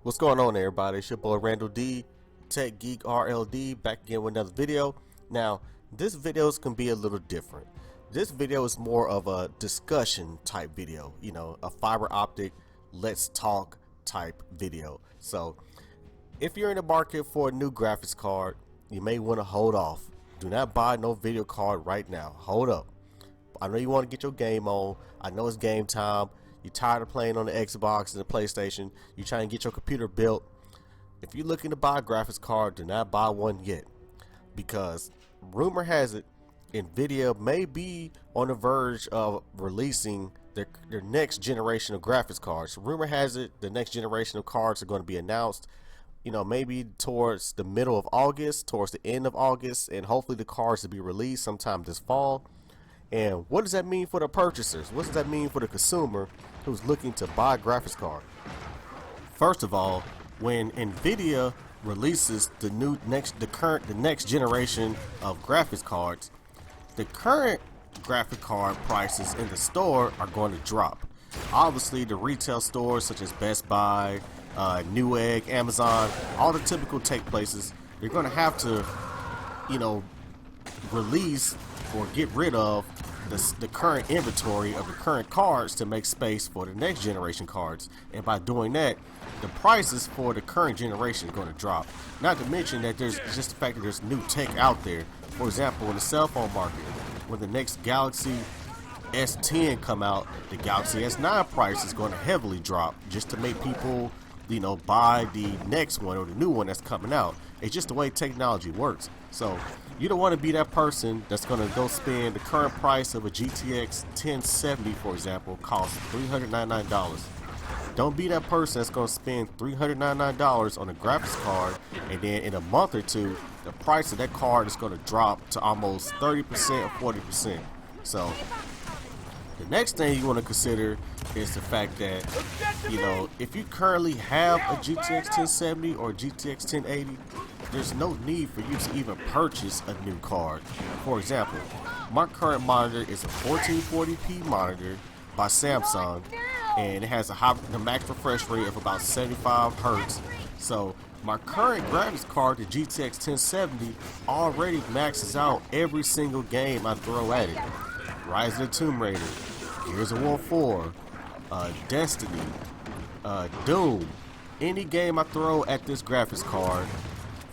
What's going on, everybody? It's your boy Randall D, TechGeek RLD, back again with another video. Now, this video can be a little different. This video is more of a discussion type video, a fiber optic, let's talk type video. So, if you're in the market for a new graphics card, you may want to hold off. Do not buy no video card right now. Hold up. I know you want to get your game on. I know it's game time. You're tired of playing on the Xbox and the PlayStation. You're trying to get your computer built. If you're looking to buy a graphics card, do not buy one yet, because rumor has it Nvidia may be on the verge of releasing their next generation of graphics cards. Rumor has it the next generation of cards are going to be announced, maybe towards the middle of August, towards the end of August, and hopefully the cards will be released sometime this fall. And what does that mean for the purchasers? What does that mean for the consumer who's looking to buy a graphics card? First of all, when Nvidia releases the next generation of graphics cards, the current graphic card prices in the store are going to drop. Obviously, the retail stores such as Best Buy, Newegg, Amazon, all the typical tech places, they're going to have to, release or get rid of the current inventory of the current cards to make space for the next generation cards. And by doing that, the prices for the current generation are going to drop. Not to mention that there's just the fact that there's new tech out there. For example, in the cell phone market, when the next Galaxy S10 come out, the Galaxy S9 price is going to heavily drop just to make people, buy the next one or the new one that's coming out. It's just the way technology works. So you don't want to be that person that's going to go spend the current price of a GTX 1070, for example, costs $399. Don't be that person that's going to spend $399 on a graphics card, and then in a month or two, the price of that card is going to drop to almost 30% or 40%. So the next thing you want to consider is the fact that, if you currently have a GTX 1070 or GTX 1080, there's no need for you to even purchase a new card. For example, my current monitor is a 1440p monitor by Samsung, and it has the max refresh rate of about 75 Hertz. So my current graphics card, the GTX 1070, already maxes out every single game I throw at it. Rise of the Tomb Raider, Gears of War 4, Destiny, Doom. Any game I throw at this graphics card,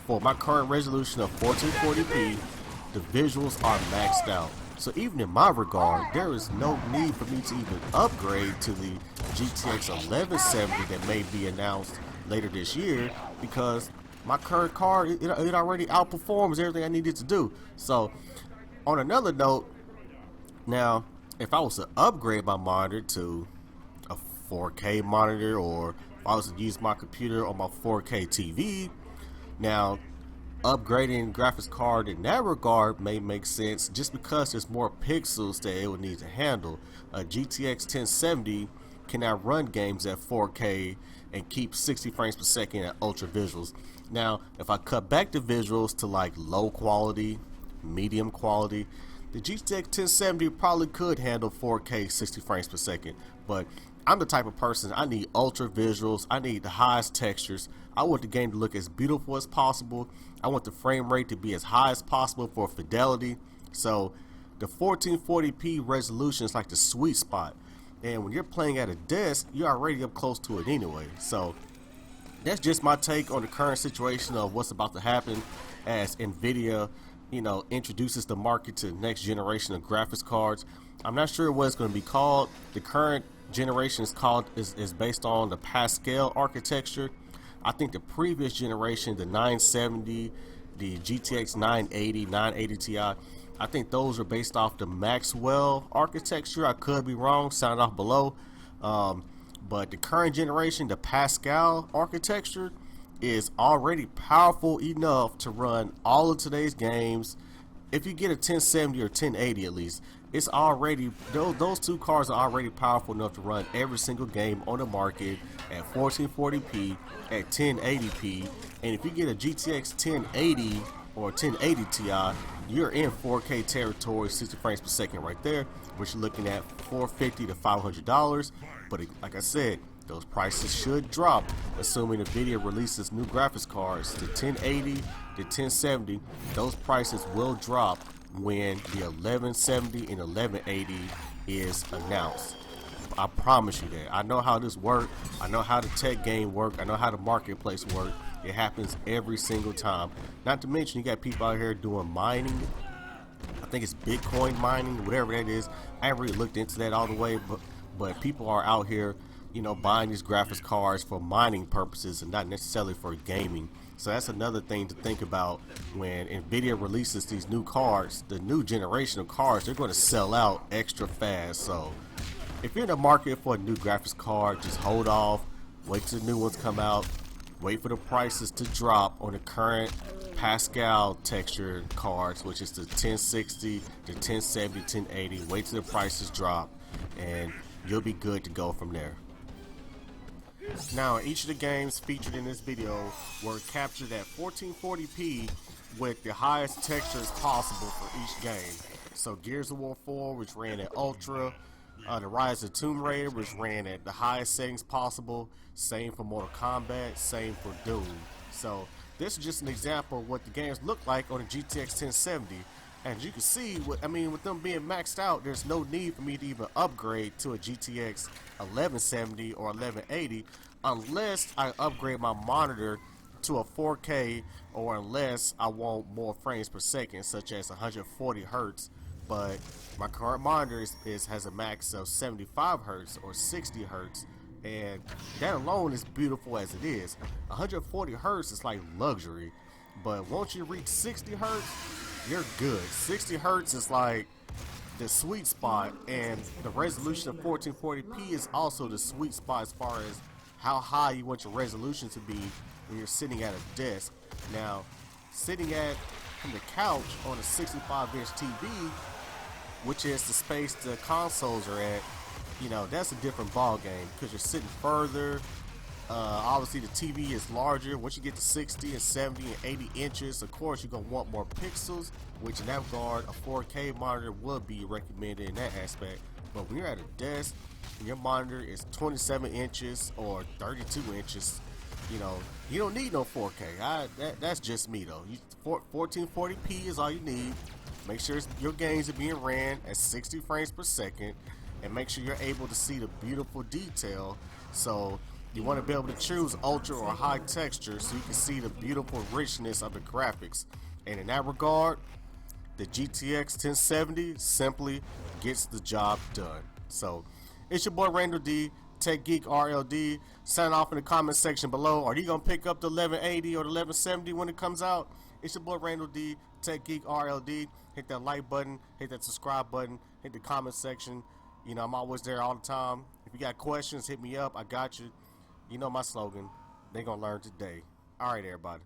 for my current resolution of 1440p, the visuals are maxed out. So even in my regard, there is no need for me to even upgrade to the GTX 1170 that may be announced later this year, because my current card, it already outperforms everything I needed to do. So on another note, now if I was to upgrade my monitor to a 4K monitor, or if I was to use my computer on my 4K TV, now upgrading graphics card in that regard may make sense just because there's more pixels that it would need to handle. A GTX 1070 cannot run games at 4K and keep 60 frames per second at ultra visuals. Now if I cut back the visuals to like low quality, medium quality, the GTX 1070 probably could handle 4K 60 frames per second. But I'm the type of person, I need ultra visuals, I need the highest textures, I want the game to look as beautiful as possible, I want the frame rate to be as high as possible for fidelity. So the 1440p resolution is like the sweet spot, and when you're playing at a desk, you're already up close to it anyway. So that's just my take on the current situation of what's about to happen as Nvidia introduces the market to the next generation of graphics cards. I'm not sure what it's going to be called. The current generation is based on the Pascal architecture. I think the previous generation, the 970, the GTX 980 Ti, I think those are based off the Maxwell architecture. I could be wrong, sound off below. But the current generation, the Pascal architecture, is already powerful enough to run all of today's games. If you get a 1070 or 1080 at least, it's already, those two cards are already powerful enough to run every single game on the market at 1440p, at 1080p. And if you get a GTX 1080 or 1080 Ti, you're in 4K territory, 60 frames per second right there, which you're looking at $450 to $500. But like I said, those prices should drop, assuming Nvidia releases new graphics cards. The 1080, the 1070, those prices will drop when the 1170 and 1180 is announced. I promise you that. I know how this works. I know how the tech game work. I know how the marketplace work. It happens every single time. Not to mention, you got people out here doing mining. I think it's Bitcoin mining, whatever that is. I haven't really looked into that all the way, but people are out here, you know, buying these graphics cards for mining purposes and not necessarily for gaming. So that's another thing to think about when Nvidia releases these new cards. The new generation of cards, they're going to sell out extra fast. So if you're in the market for a new graphics card, just hold off, wait till the new ones come out, wait for the prices to drop on the current Pascal texture cards, which is the 1060, the 1070, 1080. Wait till the prices drop and you'll be good to go from there. Now, each of the games featured in this video were captured at 1440p with the highest textures possible for each game. So Gears of War 4, which ran at Ultra, the Rise of Tomb Raider, which ran at the highest settings possible. Same for Mortal Kombat, same for Doom. So this is just an example of what the games look like on the GTX 1070. And you can see, with them being maxed out, there's no need for me to even upgrade to a GTX 1170 or 1180 unless I upgrade my monitor to a 4K or unless I want more frames per second, such as 140 hertz. But my current monitor has a max of 75 hertz or 60 hertz, and that alone is beautiful as it is. 140 hertz is like luxury, but once you reach 60 hertz, you're good. 60 hertz is like the sweet spot, and the resolution of 1440p is also the sweet spot as far as how high you want your resolution to be when you're sitting at a desk. Now, sitting at the couch on a 65-inch TV, which is the space the consoles are at, you know, that's a different ball game because you're sitting further. Obviously the TV is larger. Once you get to 60 and 70 and 80 inches, of course you're gonna want more pixels, which in that regard a 4K monitor would be recommended in that aspect. But when you're at a desk and your monitor is 27 inches or 32 inches, you know, you don't need no 4K. That's just me though. 1440p is all you need. Make sure your games are being ran at 60 frames per second, and make sure you're able to see the beautiful detail. So you want to be able to choose ultra or high texture so you can see the beautiful richness of the graphics. And in that regard, the GTX 1070 simply gets the job done. So it's your boy Randall D, TechGeek RLD. Sign off in the comment section below. Are you going to pick up the 1180 or the 1170 when it comes out? It's your boy Randall D, TechGeek RLD. Hit that like button, hit that subscribe button, hit the comment section. You know, I'm always there all the time. If you got questions, hit me up. I got you. You know my slogan. They gonna learn today. All right, everybody.